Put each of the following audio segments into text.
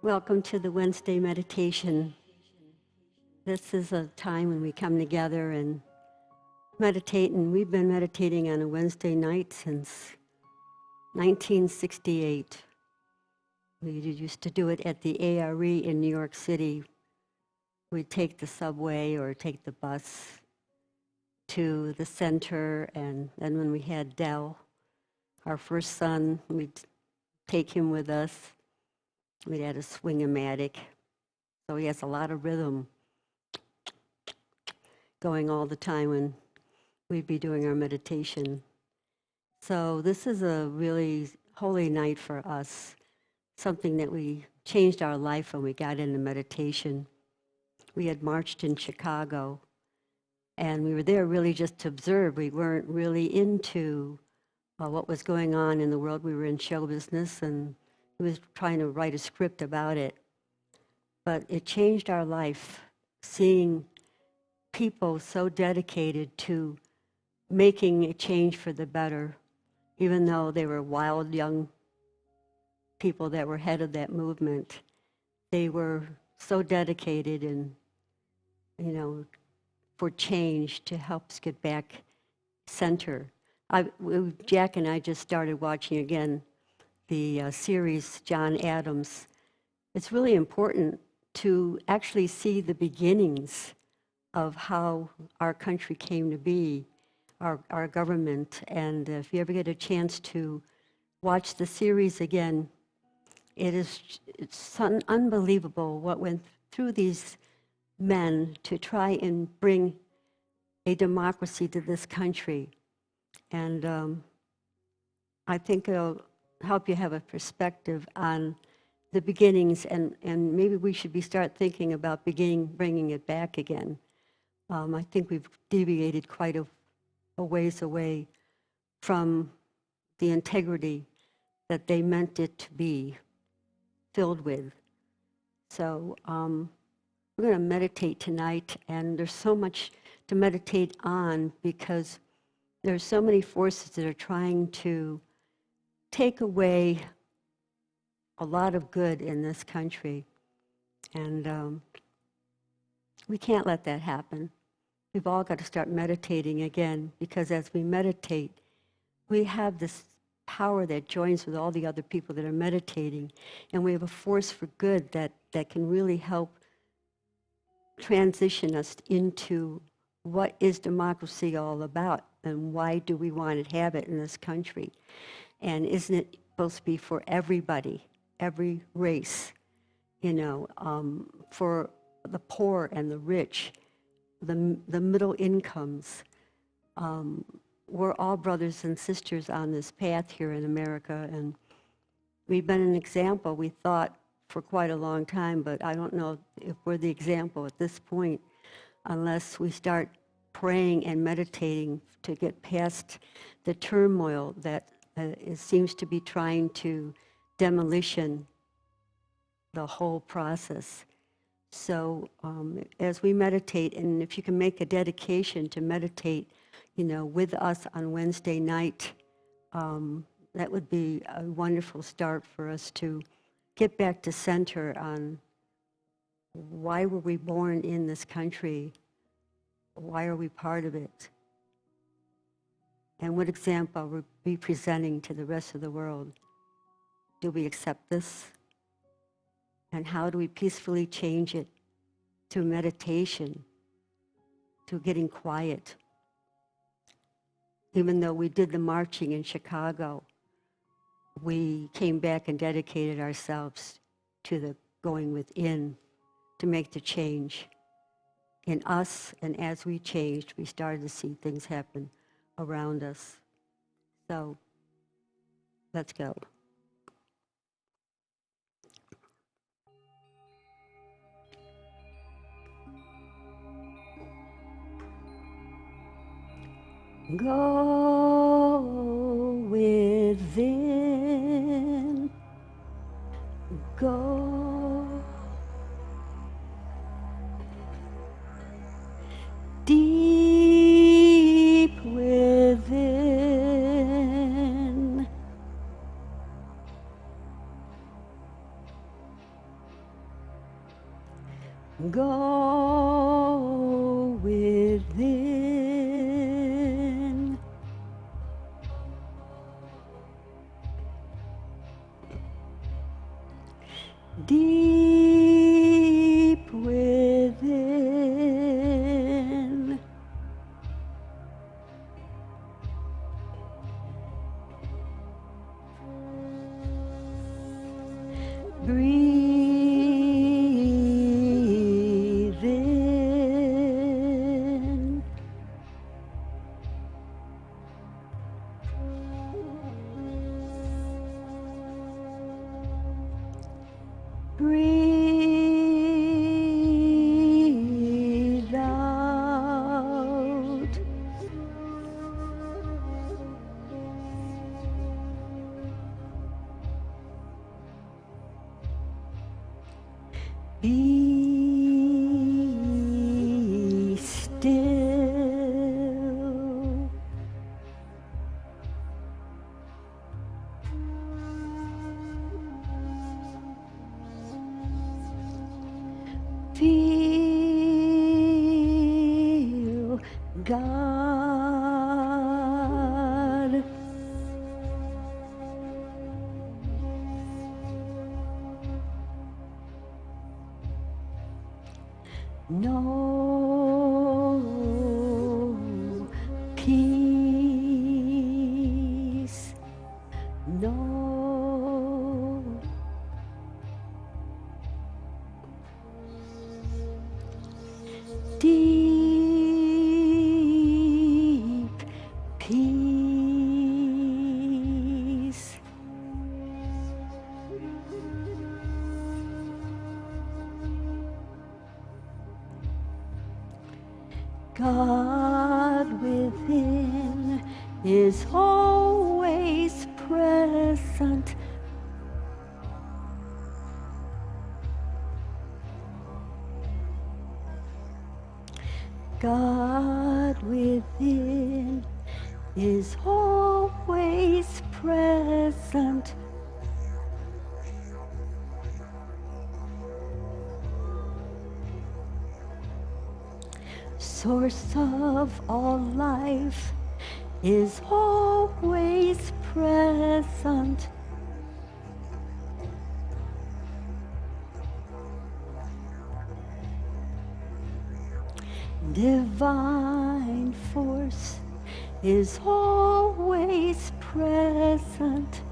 Welcome to the Wednesday meditation. This is a time when we come together and meditate, and we've been meditating on a Wednesday night since 1968. We used to do it at the ARE in New York City. We'd take the subway or take the bus to the center, and then when we had Dell, our first son, we'd take him with us. We had a swing-o-matic, so he has a lot of rhythm going all the time when we'd be doing our meditation. So this is a really holy night for us, something that we changed our life when we got into meditation. We had marched in Chicago, and we were there really just to observe. We weren't really into what was going on in the world. We were in show business, and he was trying to write a script about it. But it changed our life, seeing people so dedicated to making a change for the better, even though they were wild young people that were head of that movement. They were so dedicated and, for change to help us get back center. Jack and I just started watching again the series John Adams. It's really important to actually see the beginnings of how our country came to be, our government. And if you ever get a chance to watch the series again, it's unbelievable what went through these men to try and bring a democracy to this country. And I think it'll help you have a perspective on the beginnings, and maybe we should start thinking about bringing it back again. I think we've deviated quite a ways away from the integrity that they meant it to be filled with. So we're going to meditate tonight, and there's so much to meditate on because there's so many forces that are trying to take away a lot of good in this country. And we can't let that happen. We've all got to start meditating again, because as we meditate, we have this power that joins with all the other people that are meditating, and we have a force for good that can really help transition us into what is democracy all about, and why do we want to have it in this country. And isn't it supposed to be for everybody, every race, for the poor and the rich, the middle incomes. We're all brothers and sisters on this path here in America, and we've been an example, we thought, for quite a long time, but I don't know if we're the example at this point unless we start praying and meditating to get past the turmoil that it seems to be trying to demolition the whole process. So as we meditate, and if you can make a dedication to meditate, with us on Wednesday night, that would be a wonderful start for us to get back to center on why were we born in this country? Why are we part of it? And what example are we presenting to the rest of the world? Do we accept this? And how do we peacefully change it to meditation, to getting quiet? Even though we did the marching in Chicago, we came back and dedicated ourselves to the going within to make the change in us. And as we changed, we started to see things happen around us. So let's go. Go within, go deep within, Go within. Deep within. Breathe in. Breathe out. Be still. Feel God. Know peace. Know deep peace. God within is always present. God within is always present. Source of all life is always present. Divine force is always present.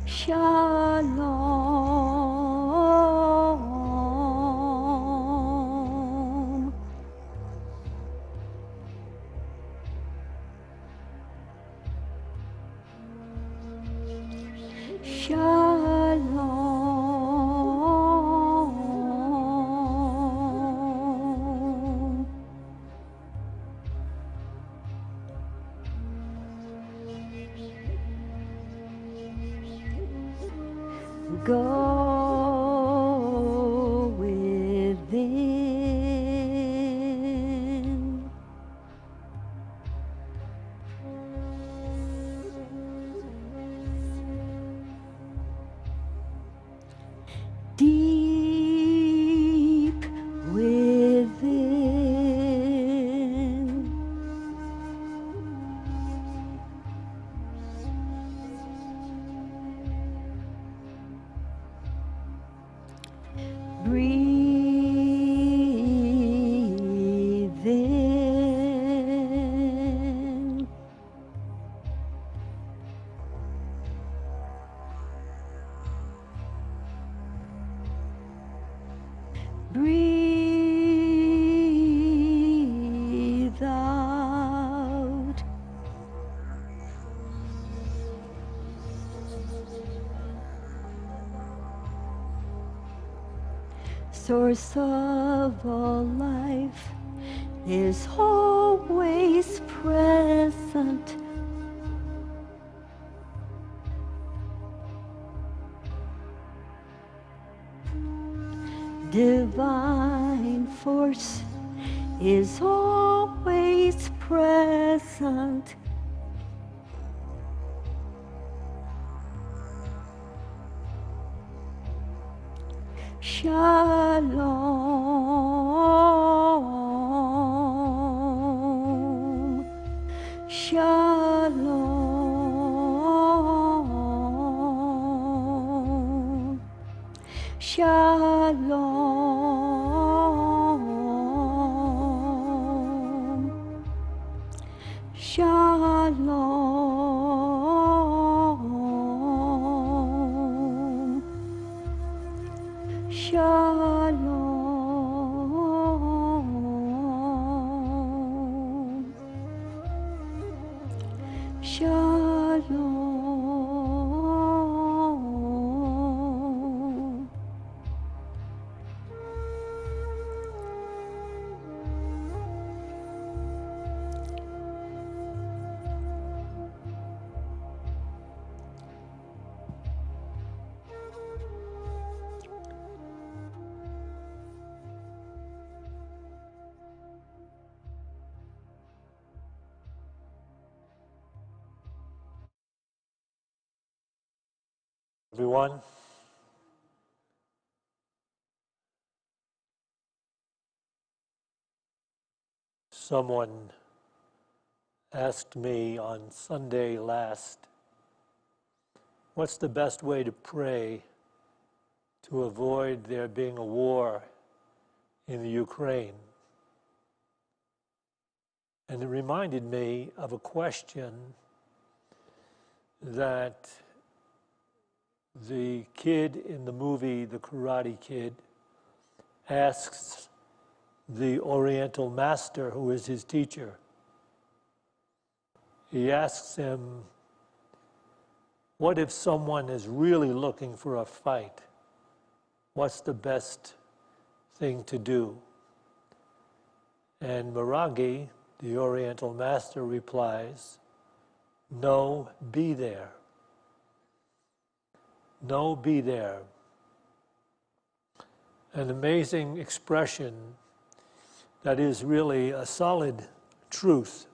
Shalom. Shalom. Go within. Deep within. Breathe in. Breathe out. Source of all life is always present. Divine force is always present. Shalom, shalom, shalom, shalom, shalom, shalom. Everyone, someone asked me on Sunday last, what's the best way to pray to avoid there being a war in the Ukraine? And it reminded me of a question that the kid in the movie, The Karate Kid, asks the Oriental master who is his teacher. He asks him, what if someone is really looking for a fight? What's the best thing to do? And Maragi, the Oriental master, replies, no, be there. No, be there. An amazing expression that is really a solid truth.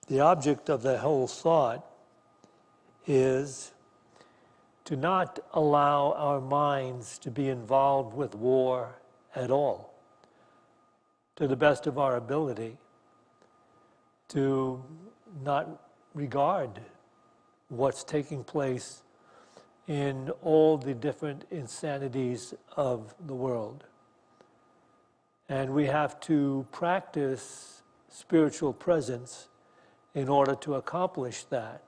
The object of the whole thought is to not allow our minds to be involved with war at all, to the best of our ability, to not regard what's taking place in all the different insanities of the world. And we have to practice spiritual presence in order to accomplish that.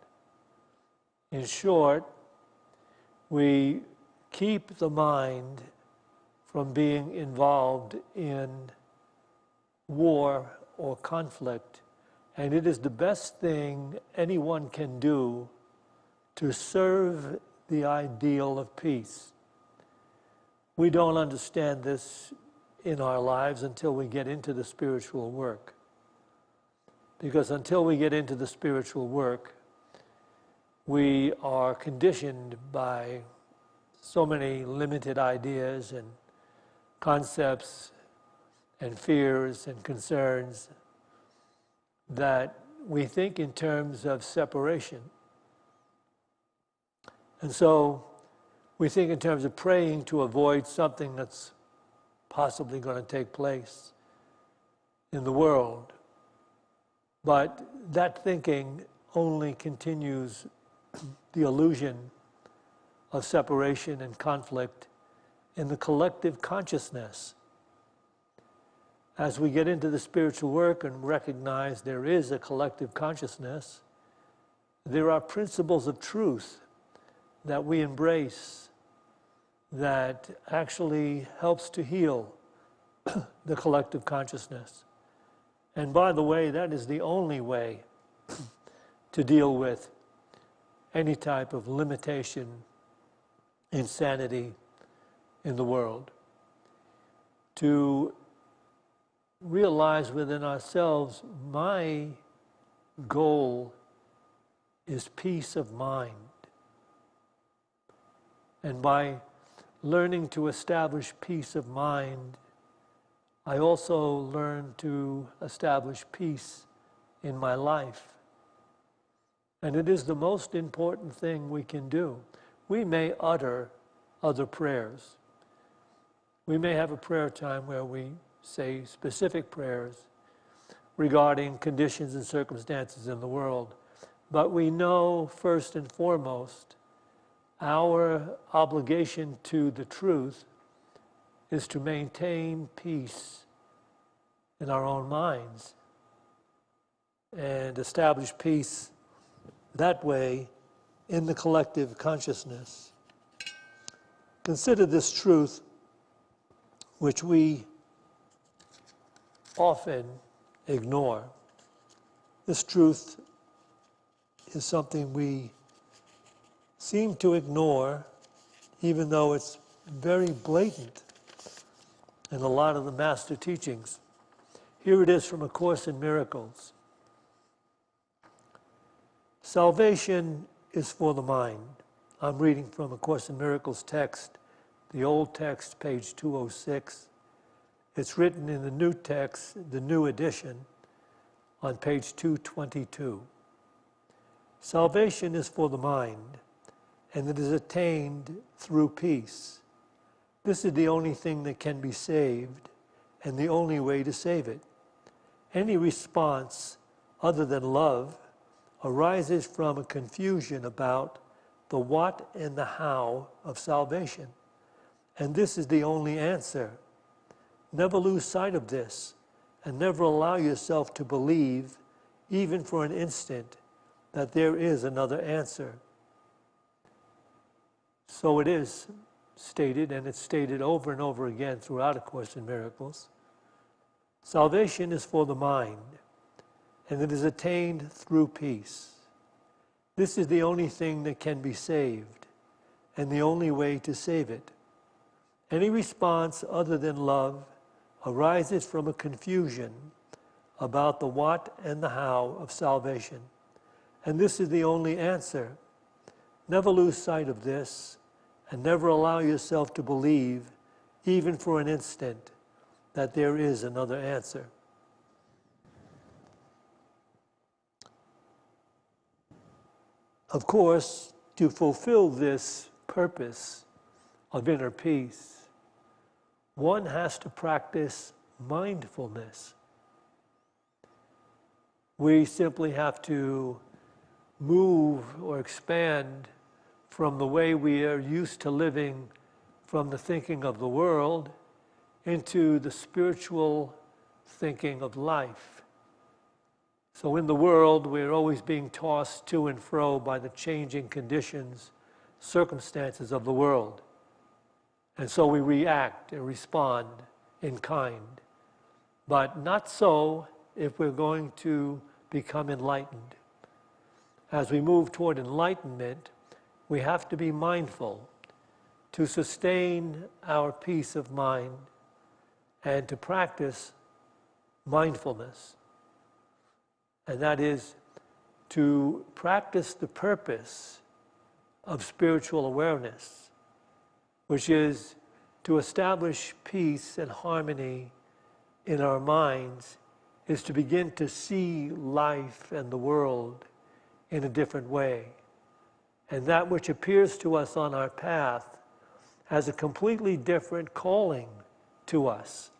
In short, we keep the mind from being involved in war or conflict, and it is the best thing anyone can do to serve the ideal of peace. We don't understand this in our lives until we get into the spiritual work. Because until we get into the spiritual work, we are conditioned by so many limited ideas and concepts and fears and concerns that we think in terms of separation. And so we think in terms of praying to avoid something that's possibly going to take place in the world. But that thinking only continues the illusion of separation and conflict in the collective consciousness. As we get into the spiritual work and recognize there is a collective consciousness, there are principles of truth that we embrace that actually helps to heal the collective consciousness. And by the way, that is the only way to deal with any type of limitation, insanity in the world. To realize within ourselves, my goal is peace of mind. And by learning to establish peace of mind, I also learn to establish peace in my life. And it is the most important thing we can do. We may utter other prayers. We may have a prayer time where we say specific prayers regarding conditions and circumstances in the world. But we know, first and foremost, our obligation to the truth is to maintain peace in our own minds and establish peace that way in the collective consciousness. Consider this truth, which we often ignore. This truth is something we seem to ignore, even though it's very blatant in a lot of the master teachings. Here it is from A Course in Miracles. Salvation is for the mind. I'm reading from A Course in Miracles text, the old text, page 206. It's written in the new text, the new edition, on page 222. Salvation is for the mind, and it is attained through peace. This is the only thing that can be saved, and the only way to save it. Any response other than love arises from a confusion about the what and the how of salvation. And this is the only answer. Never lose sight of this, and never allow yourself to believe, even for an instant, that there is another answer. So it is stated, and it's stated over and over again throughout A Course in Miracles. Salvation is for the mind, and it is attained through peace. This is the only thing that can be saved, and the only way to save it. Any response other than love arises from a confusion about the what and the how of salvation. And this is the only answer. Never lose sight of this, and never allow yourself to believe, even for an instant, that there is another answer. Of course, to fulfill this purpose of inner peace, one has to practice mindfulness. We simply have to move or expand from the way we are used to living, from the thinking of the world, into the spiritual thinking of life. So in the world, we're always being tossed to and fro by the changing conditions, circumstances of the world. And so we react and respond in kind. But not so if we're going to become enlightened. As we move toward enlightenment, we have to be mindful to sustain our peace of mind and to practice mindfulness. And that is to practice the purpose of spiritual awareness, which is to establish peace and harmony in our minds, is to begin to see life and the world in a different way. And that which appears to us on our path has a completely different calling to us.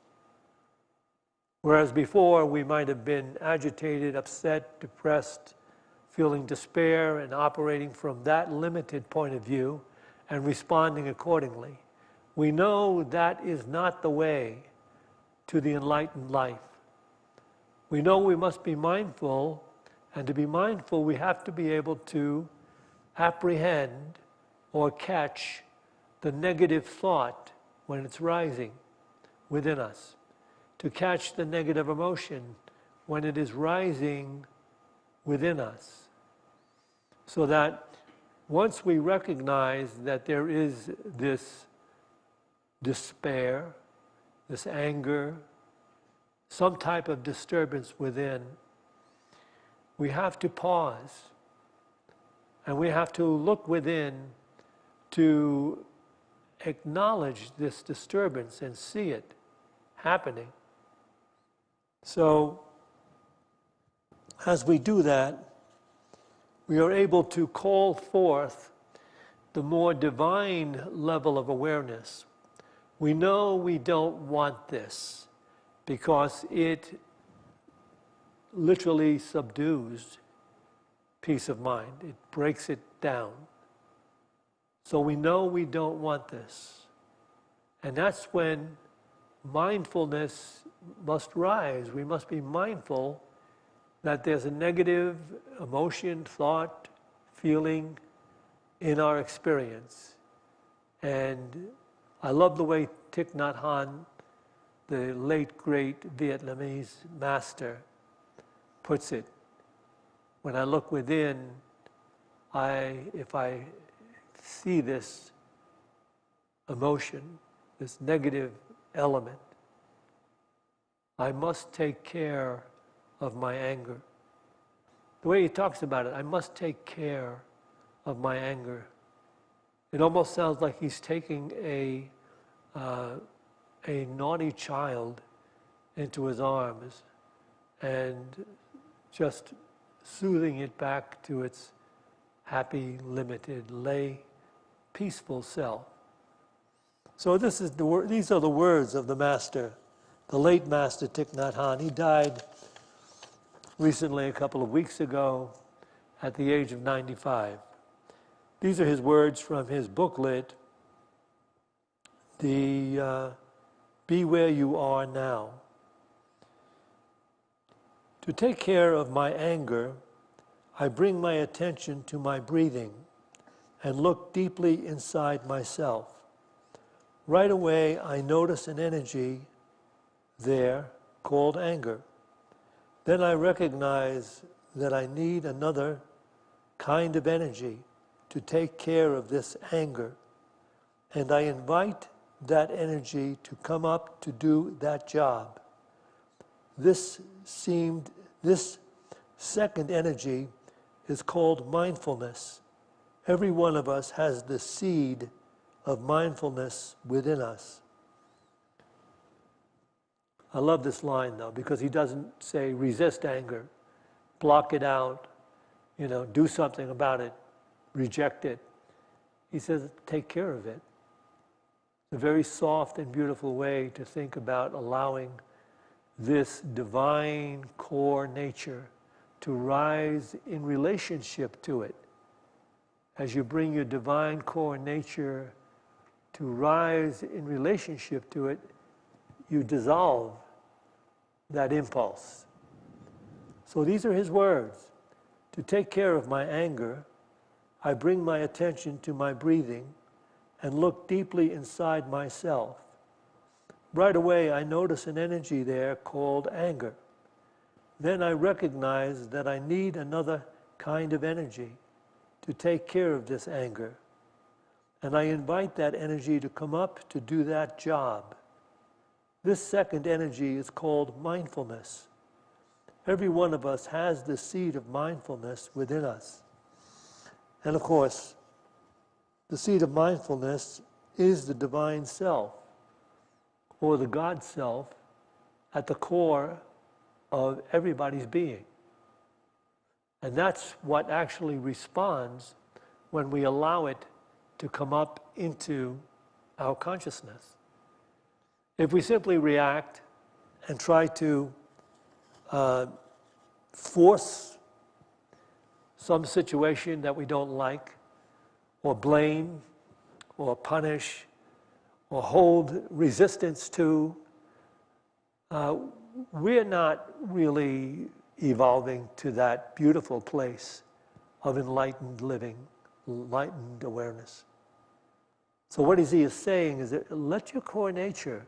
Whereas before we might have been agitated, upset, depressed, feeling despair, and operating from that limited point of view and responding accordingly. We know that is not the way to the enlightened life. We know we must be mindful, and to be mindful we have to be able to apprehend or catch the negative thought when it's rising within us, to catch the negative emotion when it is rising within us, so that once we recognize that there is this despair, this anger, some type of disturbance within, we have to pause and we have to look within to acknowledge this disturbance and see it happening. So, as we do that, we are able to call forth the more divine level of awareness, We know we don't want this because it literally subdues peace of mind. It breaks it down. So we know we don't want this. And that's when mindfulness must rise. We must be mindful that there's a negative emotion, thought, feeling in our experience. And I love the way Thich Nhat Hanh, the late great Vietnamese master, puts it. When I look within, if I see this emotion, this negative element, I must take care of my anger. The way he talks about it, I must take care of my anger. It almost sounds like he's taking a naughty child into his arms and just soothing it back to its happy, limited, peaceful self. So these are the words of the master, the late master Thich Nhat Hanh. He died recently, a couple of weeks ago, at the age of 95. These are his words from his booklet, the Be Where You Are Now. To take care of my anger, I bring my attention to my breathing and look deeply inside myself. Right away, I notice an energy there called anger. Then I recognize that I need another kind of energy to take care of this anger. And I invite that energy to come up to do that job. This second energy is called mindfulness. Every one of us has the seed of mindfulness within us. I love this line, though, because he doesn't say resist anger, block it out, do something about it, reject it. He says take care of it. It's a very soft and beautiful way to think about allowing this divine core nature to rise in relationship to it. As you bring your divine core nature to rise in relationship to it, you dissolve that impulse. So these are his words. To take care of my anger, I bring my attention to my breathing and look deeply inside myself. Right away, I notice an energy there called anger. Then I recognize that I need another kind of energy to take care of this anger. And I invite that energy to come up to do that job. This second energy is called mindfulness. Every one of us has the seed of mindfulness within us. And of course, the seed of mindfulness is the divine self, or the God self, at the core of everybody's being. And that's what actually responds when we allow it to come up into our consciousness. If we simply react and try to force some situation that we don't like, or blame, or punish, or hold resistance to, we're not really evolving to that beautiful place of enlightened living, enlightened awareness. So what he is saying is that let your core nature,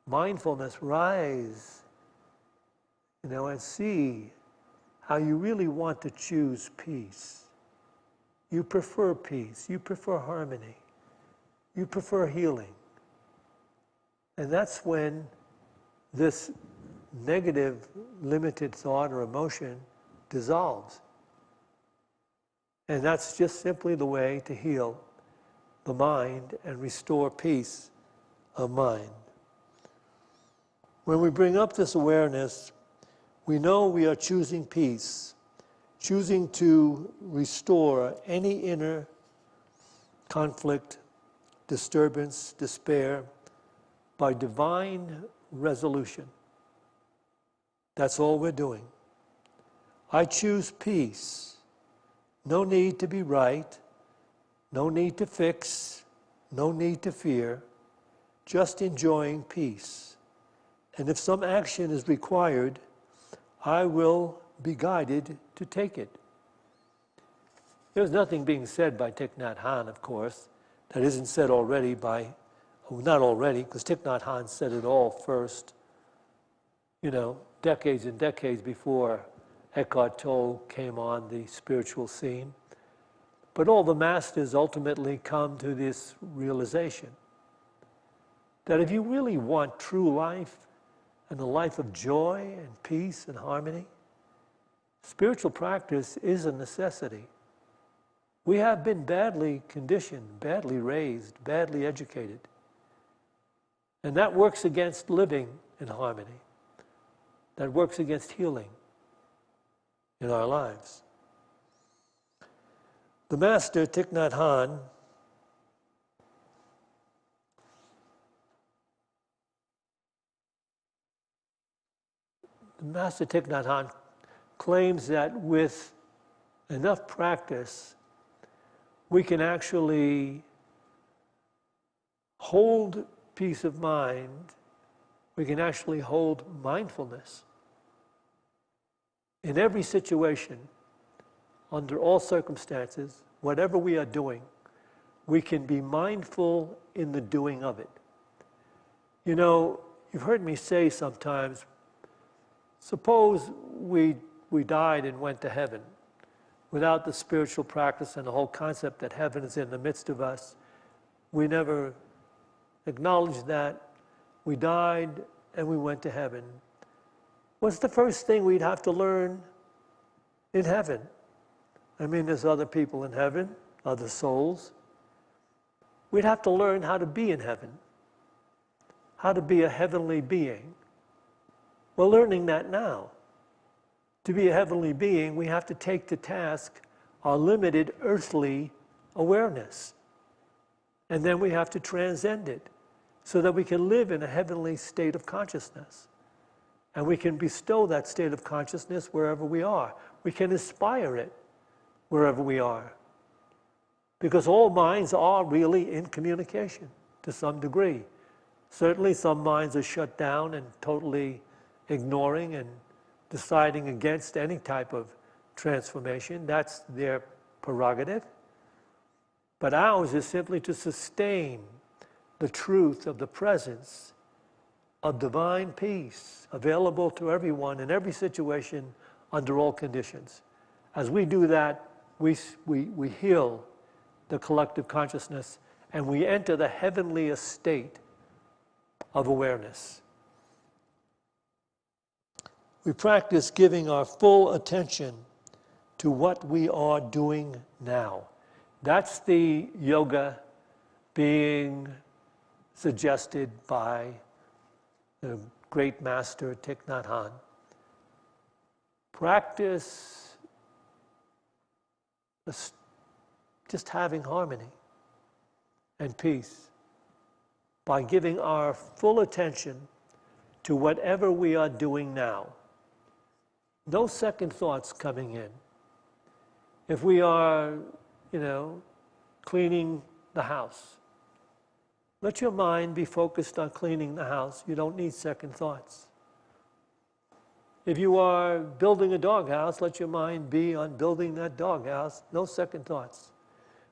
mindfulness, rise, and see how you really want to choose peace. You prefer peace, you prefer harmony, you prefer healing. And that's when this negative, limited thought or emotion dissolves. And that's just simply the way to heal the mind and restore peace of mind. When we bring up this awareness, we know we are choosing peace, choosing to restore any inner conflict, disturbance, despair, by divine resolution. That's all we're doing. I choose peace. No need to be right, no need to fix, no need to fear, just enjoying peace. And if some action is required, I will be guided to take it. There's nothing being said by Thich Nhat Hanh, of course, that isn't said already by, well, not already, because Thich Nhat Hanh said it all first, decades and decades before Eckhart Tolle came on the spiritual scene. But all the masters ultimately come to this realization that if you really want true life and a life of joy and peace and harmony, spiritual practice is a necessity. We have been badly conditioned, badly raised, badly educated. And that works against living in harmony. That works against healing in our lives. The master, Thich Nhat Hanh, claims that with enough practice, we can actually hold peace of mind, we can actually hold mindfulness in every situation, under all circumstances, whatever we are doing, we can be mindful in the doing of it. You've heard me say sometimes, suppose we died and went to heaven without the spiritual practice and the whole concept that heaven is in the midst of us. We never acknowledged that. We died and we went to heaven. What's the first thing we'd have to learn in heaven? There's other people in heaven, other souls. We'd have to learn how to be in heaven, how to be a heavenly being. We're learning that now. To be a heavenly being, we have to take to task our limited earthly awareness. And then we have to transcend it so that we can live in a heavenly state of consciousness. And we can bestow that state of consciousness wherever we are. We can aspire it wherever we are. Because all minds are really in communication to some degree. Certainly some minds are shut down and totally ignoring and deciding against any type of transformation. That's their prerogative. But ours is simply to sustain the truth of the presence of divine peace available to everyone in every situation under all conditions. As we do that, we heal the collective consciousness and we enter the heavenly estate of awareness. We practice giving our full attention to what we are doing now. That's the yoga being suggested by the great master Thich Nhat Hanh. Practice just having harmony and peace by giving our full attention to whatever we are doing now. No second thoughts coming in. If we are, cleaning the house, let your mind be focused on cleaning the house. You don't need second thoughts. If you are building a doghouse, let your mind be on building that doghouse. No second thoughts.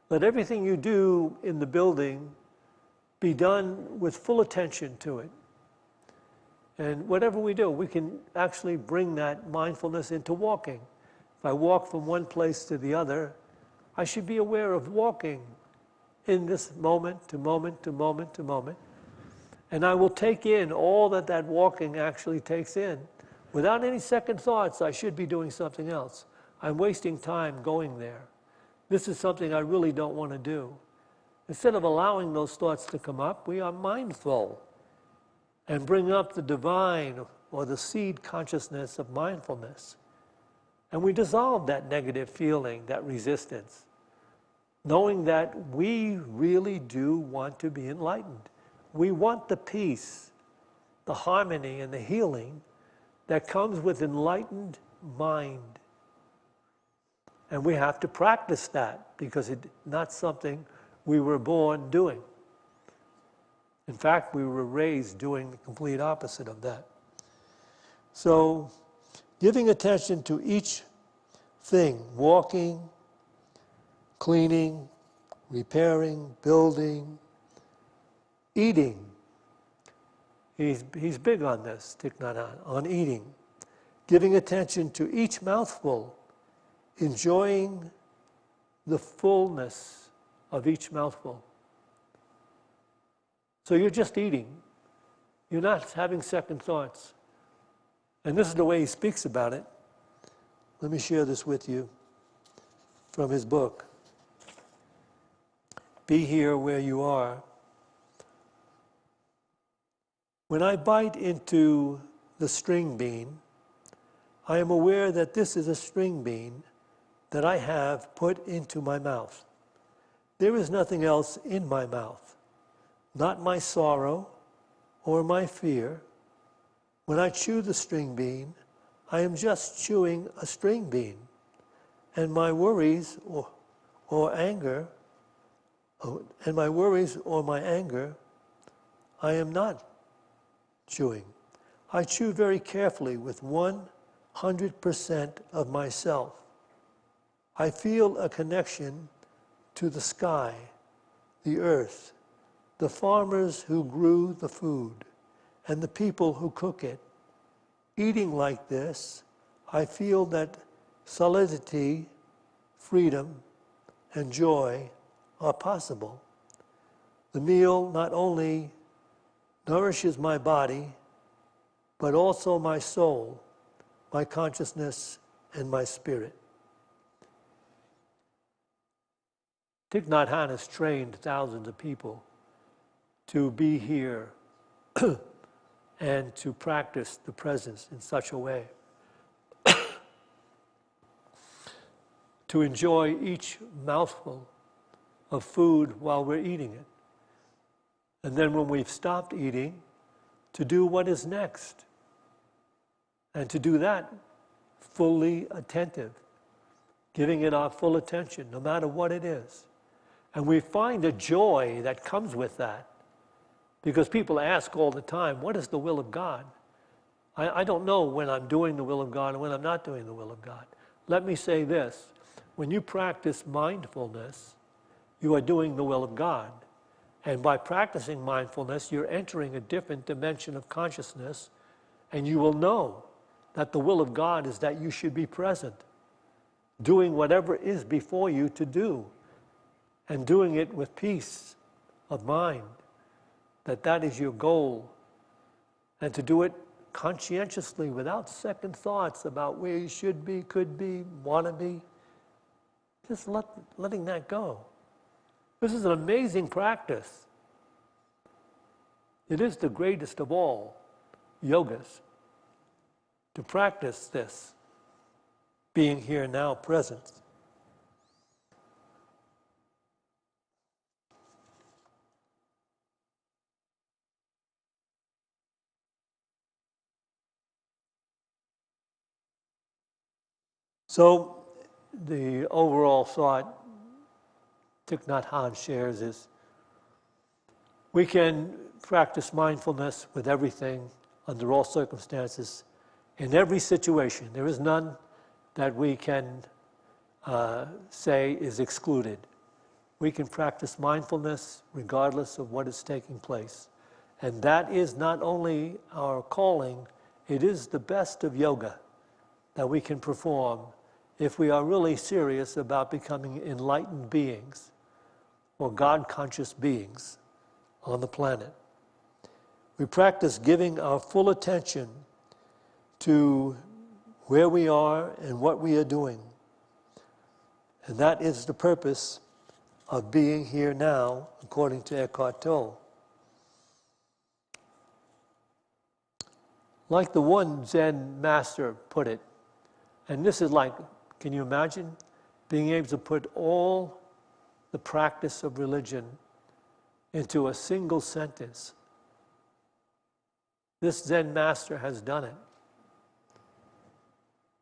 Let everything you do in the building be done with full attention to it. And whatever we do, we can actually bring that mindfulness into walking. If I walk from one place to the other, I should be aware of walking in this moment to moment to moment to moment. And I will take in all that walking actually takes in. Without any second thoughts, I should be doing something else. I'm wasting time going there. This is something I really don't want to do. Instead of allowing those thoughts to come up, we are mindful and bring up the divine or the seed consciousness of mindfulness. And we dissolve that negative feeling, that resistance, knowing that we really do want to be enlightened. we want the peace, the harmony, and the healing that comes with enlightened mind. And we have to practice that because it's not something we were born doing. In fact, we were raised doing the complete opposite of that. So, giving attention to each thing, walking, cleaning, repairing, building, eating. He's big on this, Thich Nhat Hanh, on eating. Giving attention to each mouthful, enjoying the fullness of each mouthful. So you're just eating. You're not having second thoughts. And this is the way he speaks about it. Let me share this with you from his book. Be here where you are. When I bite into the string bean, I am aware that this is a string bean that I have put into my mouth. There is nothing else in my mouth. Not my sorrow or my fear. When I chew the string bean, I am just chewing a string bean. And my worries or anger, I am not chewing. I chew very carefully with 100% of myself. I feel a connection to the sky, the earth, the farmers who grew the food, and the people who cook it. Eating like this, I feel that solidity, freedom, and joy are possible. The meal not only nourishes my body, but also my soul, my consciousness, and my spirit. Thich Nhat Hanh has trained thousands of people to be here and to practice the presence in such a way. To enjoy each mouthful of food while we're eating it. And then when we've stopped eating, to do what is next. And to do that fully attentive, giving it our full attention, no matter what it is. And we find a joy that comes with that. Because people ask all the time, what is the will of God? I don't know when I'm doing the will of God and when I'm not doing the will of God. Let me say this. When you practice mindfulness, you are doing the will of God. And by practicing mindfulness, you're entering a different dimension of consciousness, and you will know that the will of God is that you should be present, doing whatever is before you to do, and doing it with peace of mind, that is your goal, and to do it conscientiously without second thoughts about where you should be, could be, want to be. Just letting that go. This is an amazing practice. It is the greatest of all yogas to practice this, being here now present. So the overall thought Thich Nhat Hanh shares is we can practice mindfulness with everything, under all circumstances, in every situation. There is none that we can say is excluded. We can practice mindfulness regardless of what is taking place. And that is not only our calling, it is the best of yoga that we can perform if we are really serious about becoming enlightened beings or God-conscious beings on the planet. We practice giving our full attention to where we are and what we are doing. And that is the purpose of being here now, according to Eckhart Tolle. Like the one Zen master put it, and this is like, can you imagine being able to put all the practice of religion into a single sentence? This Zen master has done it.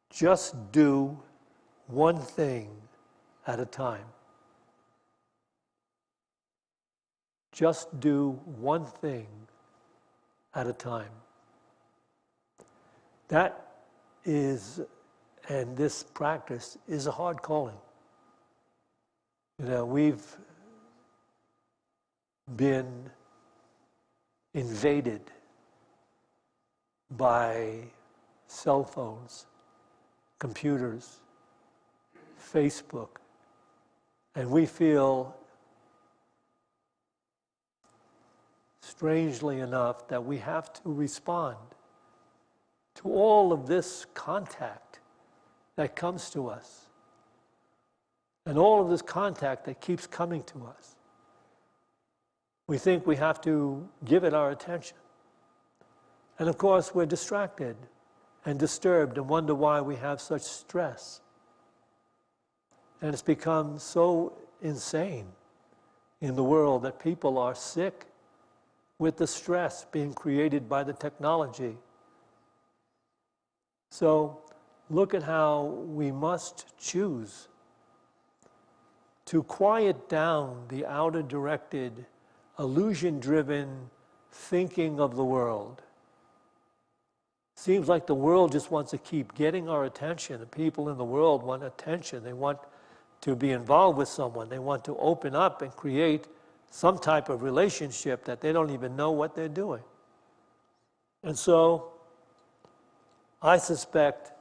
Just do one thing at a time. Just do one thing at a time. That is, and this practice is a hard calling. You know, we've been invaded by cell phones, computers, Facebook, and we feel, strangely enough, that we have to respond to all of this contact that comes to us, and all of this contact that keeps coming to us. We think we have to give it our attention. And of course, we're distracted and disturbed and wonder why we have such stress. And it's become so insane in the world that people are sick with the stress being created by the technology. So look at how we must choose to quiet down the outer-directed, illusion-driven thinking of the world. Seems like the world just wants to keep getting our attention. The people in the world want attention. They want to be involved with someone. They want to open up and create some type of relationship that they don't even know what they're doing. And so, I suspect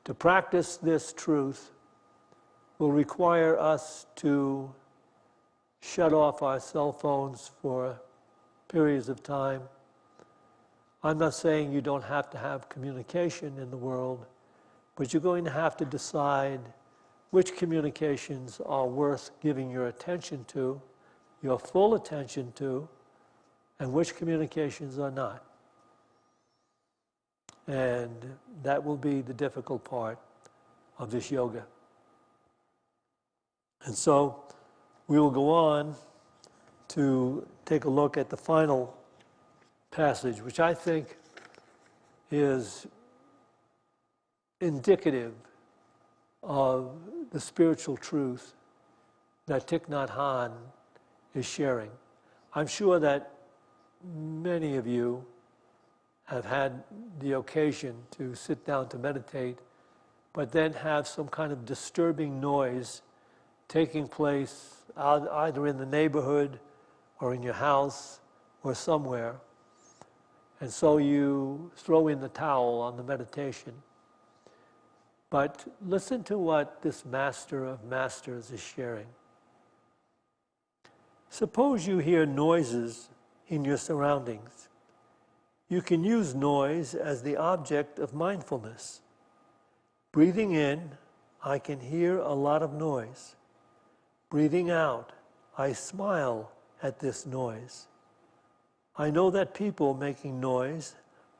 to practice this truth will require us to shut off our cell phones for periods of time. I'm not saying you don't have to have communication in the world, but you're going to have to decide which communications are worth giving your attention to, your full attention to, and which communications are not. And that will be the difficult part of this yoga. And so we will go on to take a look at the final passage, which I think is indicative of the spiritual truth that Thich Nhat Hanh is sharing. I'm sure that many of you have had the occasion to sit down to meditate, but then have some kind of disturbing noise taking place either in the neighborhood or in your house or somewhere. And so you throw in the towel on the meditation. But listen to what this master of masters is sharing. Suppose you hear noises in your surroundings. You can use noise as the object of mindfulness. Breathing in, I can hear a lot of noise. Breathing out, I smile at this noise. I know that people making noise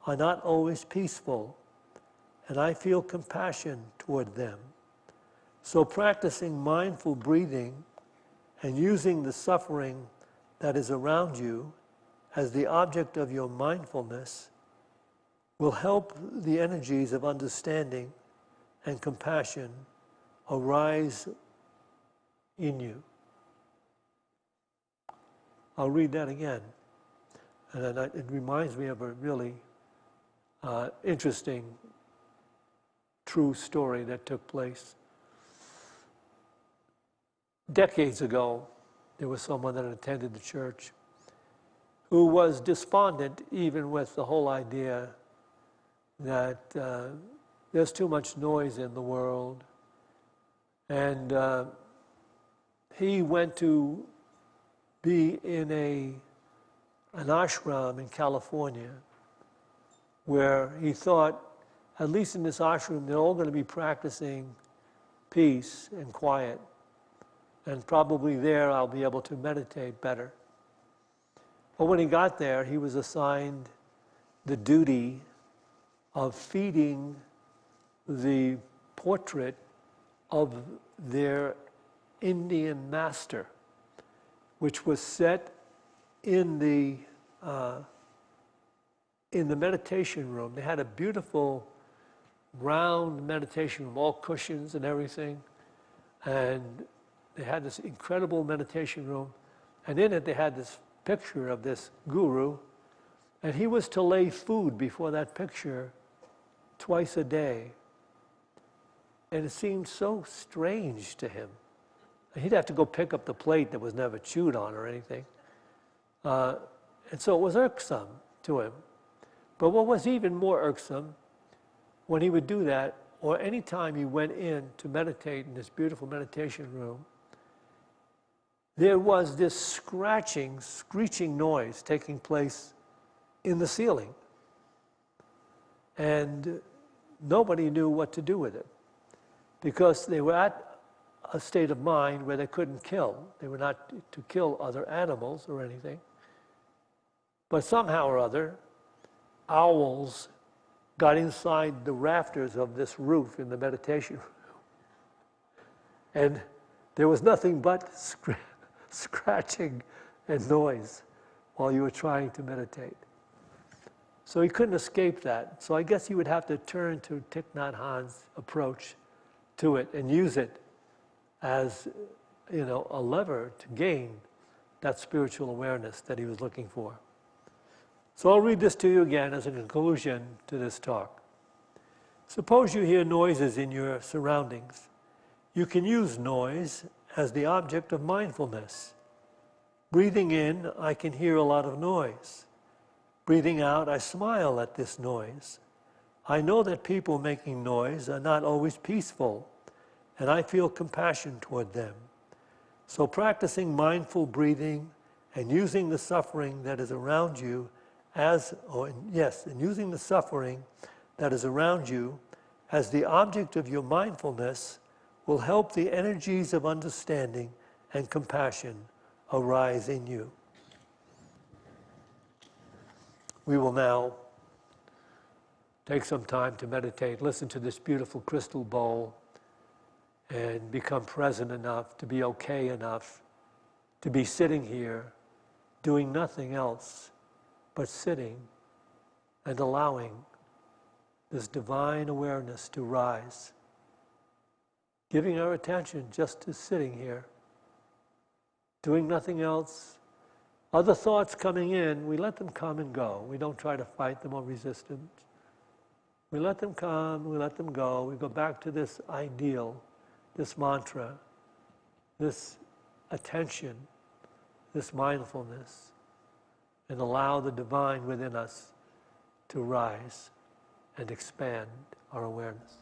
are not always peaceful, and I feel compassion toward them. So practicing mindful breathing and using the suffering that is around you as the object of your mindfulness will help the energies of understanding and compassion arise in you. I'll read that again. And it reminds me of a really interesting, true story that took place. Decades ago, there was someone that attended the church who was despondent even with the whole idea that there's too much noise in the world. And he went to be in an ashram in California where he thought, at least in this ashram, they're all going to be practicing peace and quiet. And probably there I'll be able to meditate better. But when he got there, he was assigned the duty of feeding the portrait of their Indian master, which was set in the in the meditation room, they had a beautiful round meditation room, all cushions and everything. And they had this incredible meditation room. And in it, they had this picture of this guru. And he was to lay food before that picture twice a day. And it seemed so strange to him. He'd have to go pick up the plate that was never chewed on or anything. And so it was irksome to him. But what was even more irksome, when he would do that, or any time he went in to meditate in this beautiful meditation room, there was this scratching, screeching noise taking place in the ceiling. And nobody knew what to do with it, because they were at a state of mind where they couldn't kill. They were not to kill other animals or anything. But somehow or other, owls got inside the rafters of this roof in the meditation room. And there was nothing but scratching and noise while you were trying to meditate. So he couldn't escape that. So I guess he would have to turn to Thich Nhat Hanh's approach to it and use it as, a lever to gain that spiritual awareness that he was looking for. So I'll read this to you again as a conclusion to this talk. Suppose you hear noises in your surroundings. You can use noise as the object of mindfulness. Breathing in, I can hear a lot of noise. Breathing out, I smile at this noise. I know that people making noise are not always peaceful, and I feel compassion toward them. So practicing mindful breathing and using the suffering that is around you and using the suffering that is around you as the object of your mindfulness will help the energies of understanding and compassion arise in you. We will now take some time to meditate, listen to this beautiful crystal bowl, and become present enough to be okay enough to be sitting here doing nothing else but sitting and allowing this divine awareness to rise. Giving our attention just to sitting here, doing nothing else. Other thoughts coming in, we let them come and go. We don't try to fight them or resist them. We let them come, we let them go. We go back to this ideal, this mantra, this attention, this mindfulness, and allow the divine within us to rise and expand our awareness.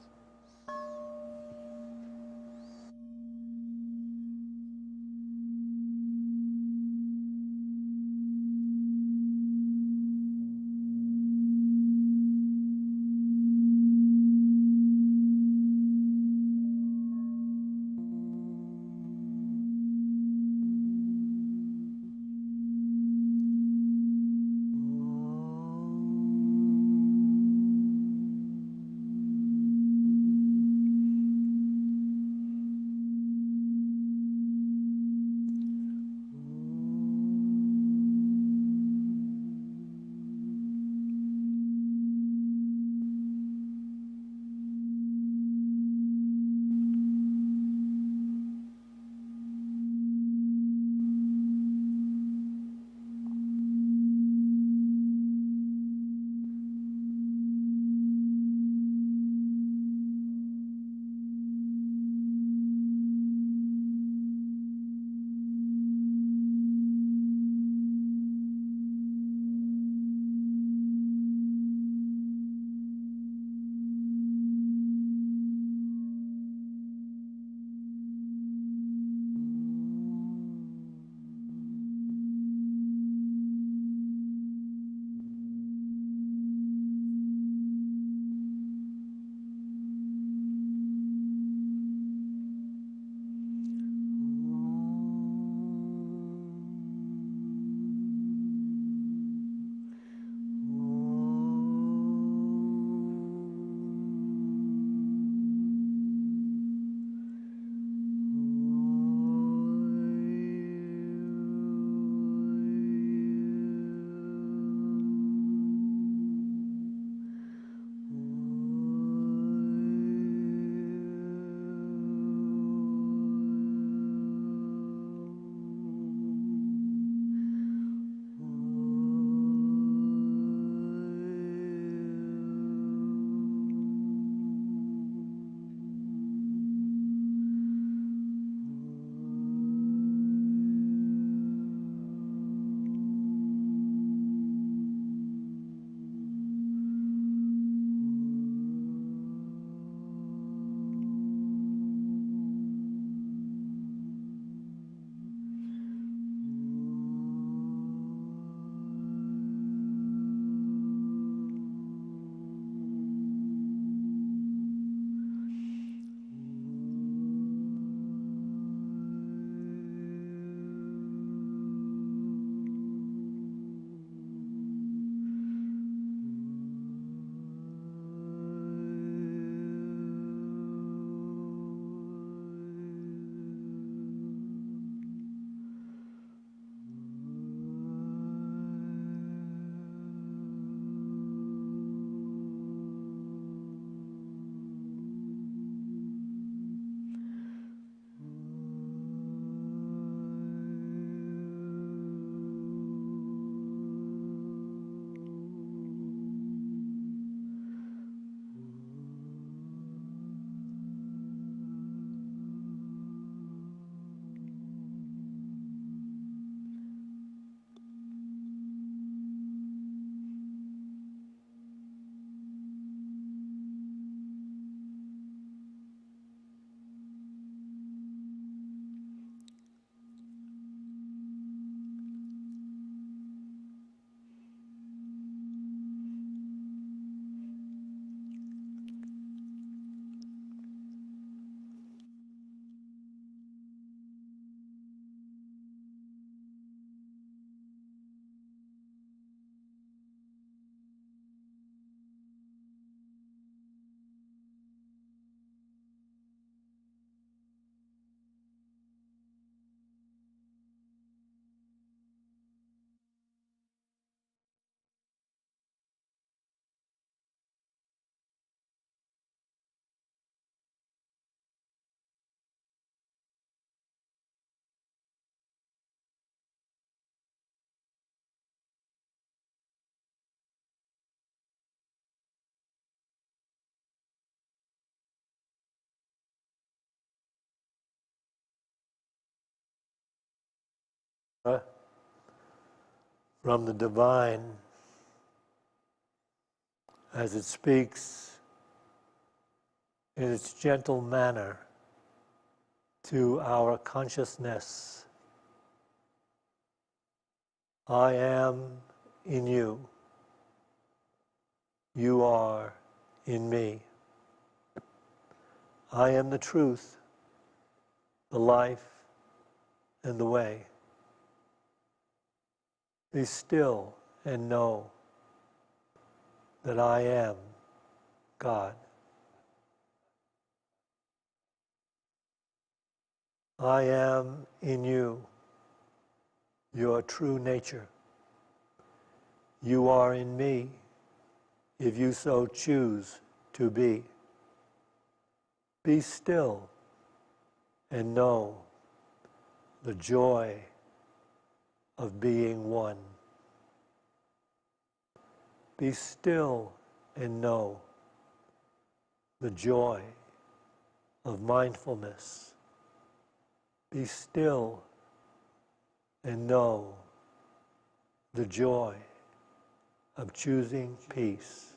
from the divine as it speaks in its gentle manner to our consciousness. I am in you. You are in me. I am the truth, the life, and the way. Be still and know that I am God. I am in you, your true nature. You are in me, if you so choose to be. Be still and know the joy of being one. Be still and know the joy of mindfulness. Be still and know the joy of choosing peace.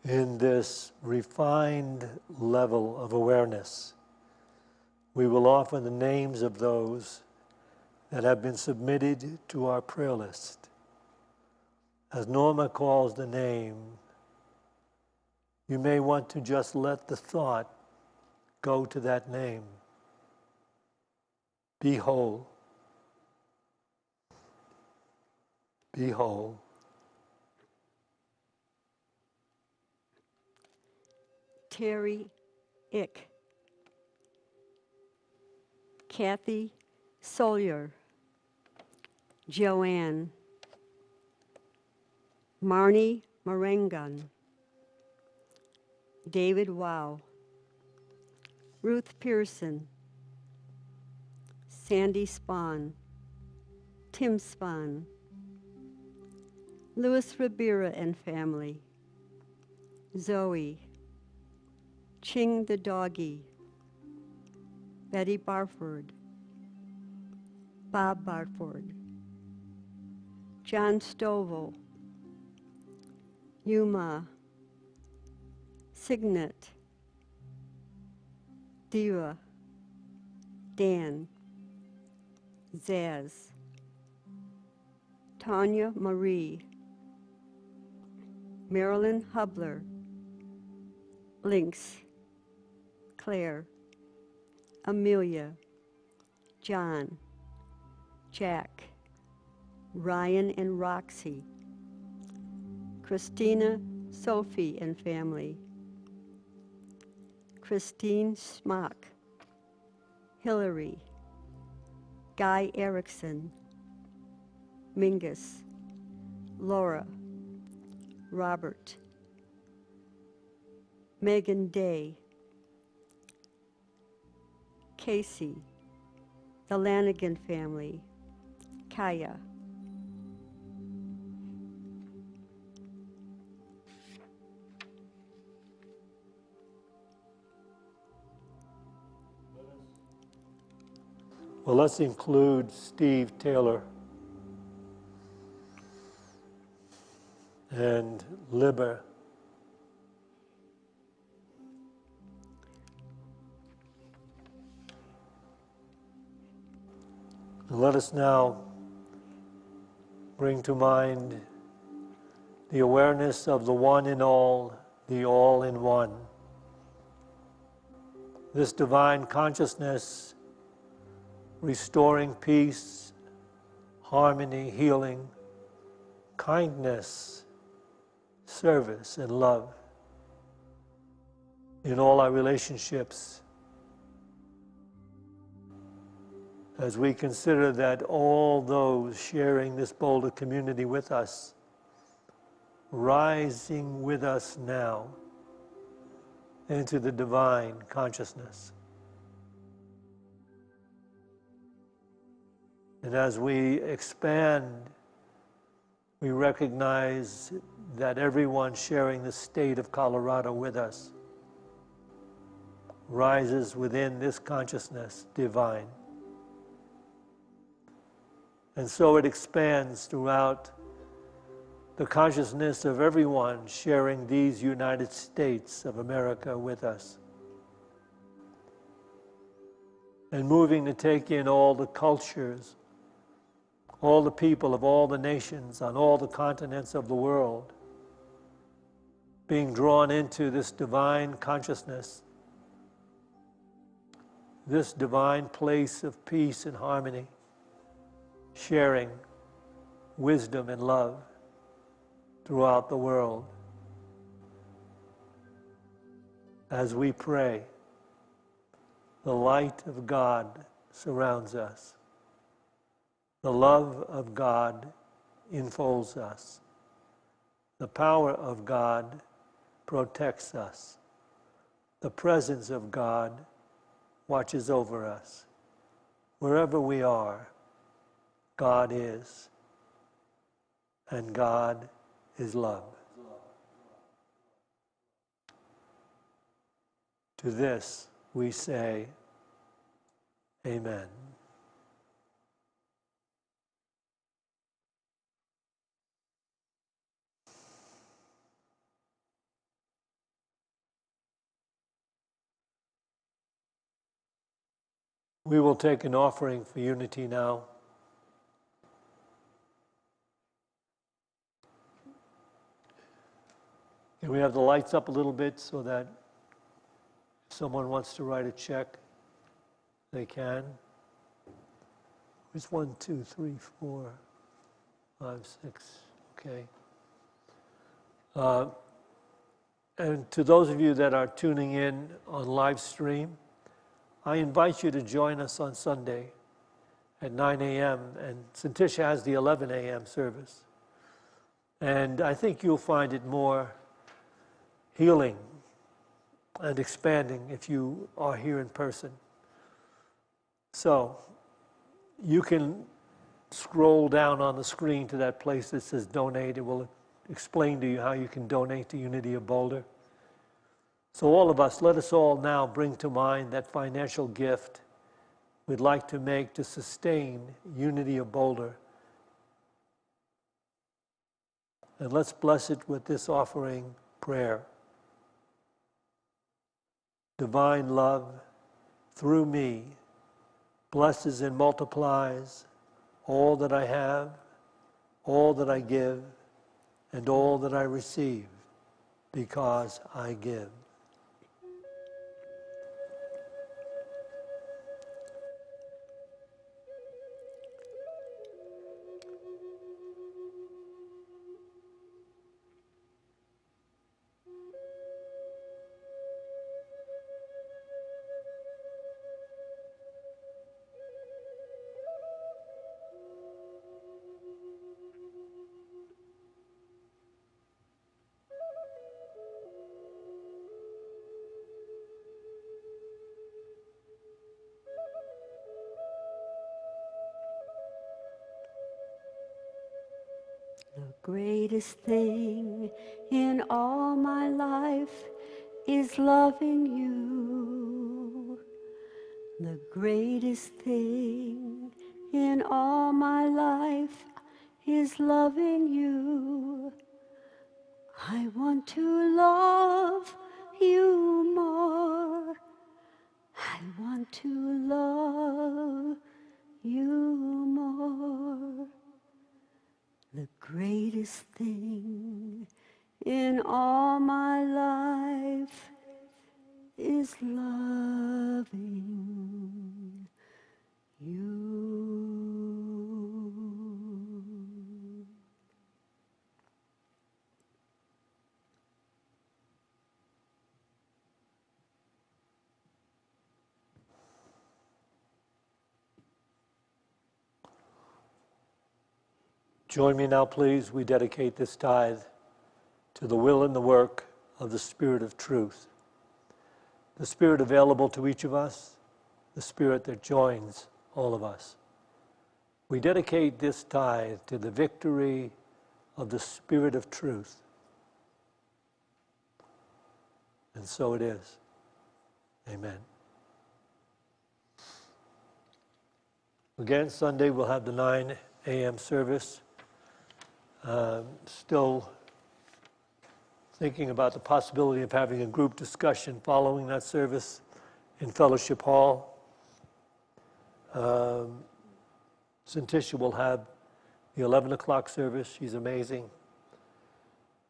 In this refined level of awareness, we will offer the names of those that have been submitted to our prayer list. As Norma calls the name, you may want to just let the thought go to that name. Be whole. Be whole. Terry Ick, Kathy Sawyer, Joanne, Marnie Marengan, David Wow, Ruth Pearson, Sandy Spahn, Tim Spahn, Louis Ribera and family, Zoe, Ching the doggy, Betty Barford, Bob Barford, John Stovall, Yuma, Signet, Dira, Dan, Zaz, Tanya Marie, Marilyn Hubler, Lynx, Claire, Amelia, John, Jack, Ryan and Roxy, Christina, Sophie and family, Christine Smock, Hillary, Guy Erickson, Mingus, Laura, Robert, Megan Day, Casey, the Lanigan family, Kaya. Well, let's include Steve Taylor and Liber. And let us now bring to mind the awareness of the one in all, the all in one. This divine consciousness restoring peace, harmony, healing, kindness, service, and love in all our relationships. As we consider that all those sharing this Boulder community with us, rising with us now into the divine consciousness. And as we expand, we recognize that everyone sharing the state of Colorado with us rises within this consciousness divine. And so it expands throughout the consciousness of everyone sharing these United States of America with us. And moving to take in all the cultures, all the people of all the nations on all the continents of the world, being drawn into this divine consciousness, this divine place of peace and harmony, sharing wisdom and love throughout the world. As we pray, the light of God surrounds us. The love of God enfolds us. The power of God protects us. The presence of God watches over us. Wherever we are, God is, and God is love. To this we say, Amen. We will take an offering for unity now. Can we have the lights up a little bit so that if someone wants to write a check, they can? There's 1, 2, 3, 4, 5, 6. Okay. And to those of you that are tuning in on live stream, I invite you to join us on Sunday at 9 a.m. And Santisha has the 11 a.m. service. And I think you'll find it more healing and expanding if you are here in person. So you can scroll down on the screen to that place that says donate. It will explain to you how you can donate to Unity of Boulder. So all of us, let us all now bring to mind that financial gift we'd like to make to sustain Unity of Boulder. And let's bless it with this offering prayer. Divine love, through me, blesses and multiplies all that I have, all that I give, and all that I receive, because I give. The greatest thing in all my life is loving you. The greatest thing in all my life is loving you. I want to love you more. I want to love you more. The greatest thing in all my life is loving you. Join me now, please. We dedicate this tithe to the will and the work of the Spirit of truth. The Spirit available to each of us, the Spirit that joins all of us. We dedicate this tithe to the victory of the Spirit of truth. And so it is. Amen. Again, Sunday we'll have the 9 a.m. service. Still thinking about the possibility of having a group discussion following that service in Fellowship Hall. Santisha will have the 11 o'clock service. She's amazing.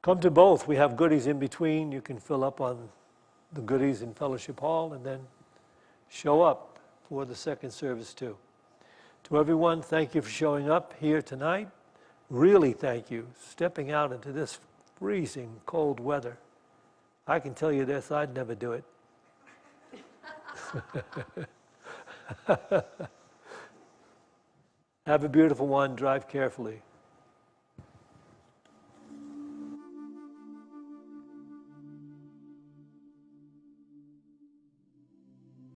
Come to both. We have goodies in between. You can fill up on the goodies in Fellowship Hall and then show up for the second service too. To everyone, thank you for showing up here tonight. Really thank you, stepping out into this freezing cold weather. I can tell you this, I'd never do it. Have a beautiful one, drive carefully.